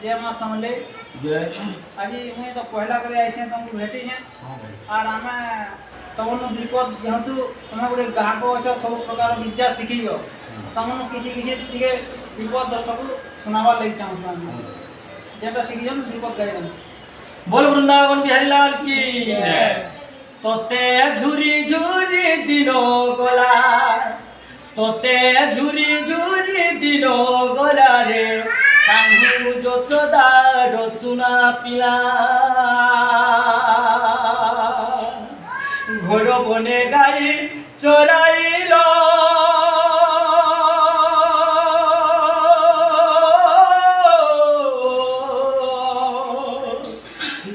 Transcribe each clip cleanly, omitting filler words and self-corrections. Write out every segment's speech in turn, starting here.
जय माँ समले जय आज मुझे तो पहला करे आइसे तुमको भेटी है और आमे तमनु विपद जेहतु तुम गोटे गाँ को अछ सब प्रकार विद्या शिखी तमनु किसी किसी टिके विपद सब सुनावा लग चाहूँ जेटा शिखी विपद गाइल बोल वृंदावन बिहारी लाल की तोते झुरी झुरी दिनो गला तोते झुरी झुरी दिनो गला रे कान्हू जोसदा रचुना पिला घोर बने गाई चराइल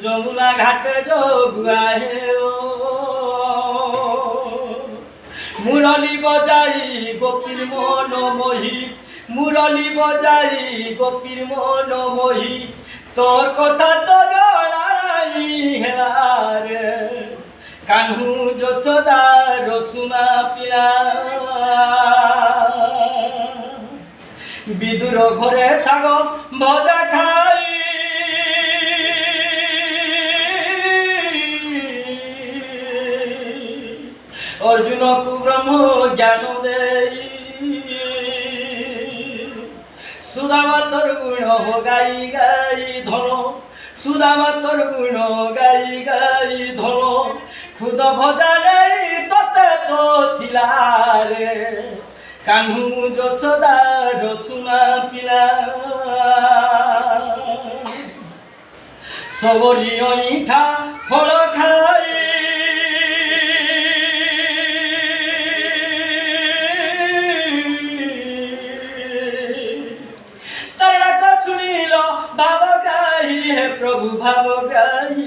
যমুনা ঘাটে যোগুয়াহেল মুরলী বজাই গোপীর মন মোহি মুরলী বজাই গোপীর মন মোহি তোর কথা তো জনাই হেলারে কানহু যশোদা রচুনা পিলা বিদুর ঘরে শাগ ভজা খাই अर्जुन को ब्रह्म ज्ञान दे सुदामा तोर गुण हो गाई गाई धन सुदामा तोर गुण गाई गाई धन खुद भजा नहीं तोते तो सिलारे कान्हू যশোদা রচুনা পিলা सबरी इठा फल खाई प्रभु भावग्राही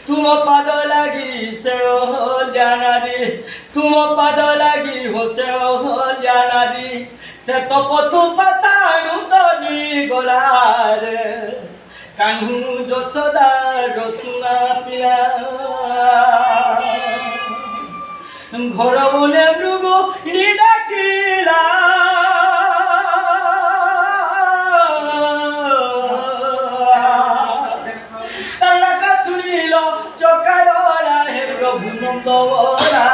तुम पद लगी से जानारी तुम पद लगी हो से जानारी से तो पथु पसाणु तनी गोलार कान्हू যশোদা রচুনা পিলা ঘর বলে মৃগ ডাকিলা নন্দবরা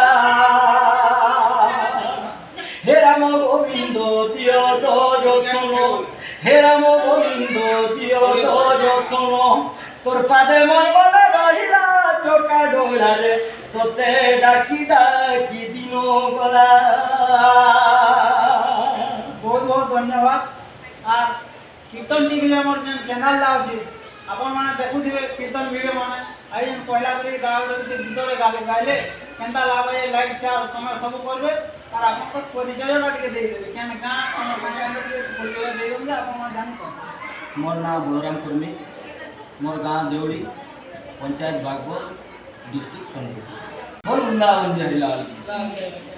হে রাম গোবিন্দ দিয় দর্শন হে রাম গোবিন্দ দিয় দর্শন তোর পাদে মন মনে রহিলা চোখা ডোলারে তোতে ডাকি ডাকি দিন গলা बहुत बहुत धन्यवाद আর কীর্তন টিভি আমার যে চ্যানেলটা আছে আপন মানে দেখুথিবে কীর্তন ভিডিও মানে आई जन पहला करी गावले गीतरे गाइले केनता लाभ है लाइक शेयर कमेंट सब करबे और आपन को परिचयटा टिके दे देबे केन गां हमर गां टिके परिचय दे देबे आपन मन जानि को मोर नाम बलराम कुर्मी मोर गांव देवड़ी पंचायत बागपुर डिस्ट्रिक्ट सोनपुर बोल वृंदावन बिहारी लाल की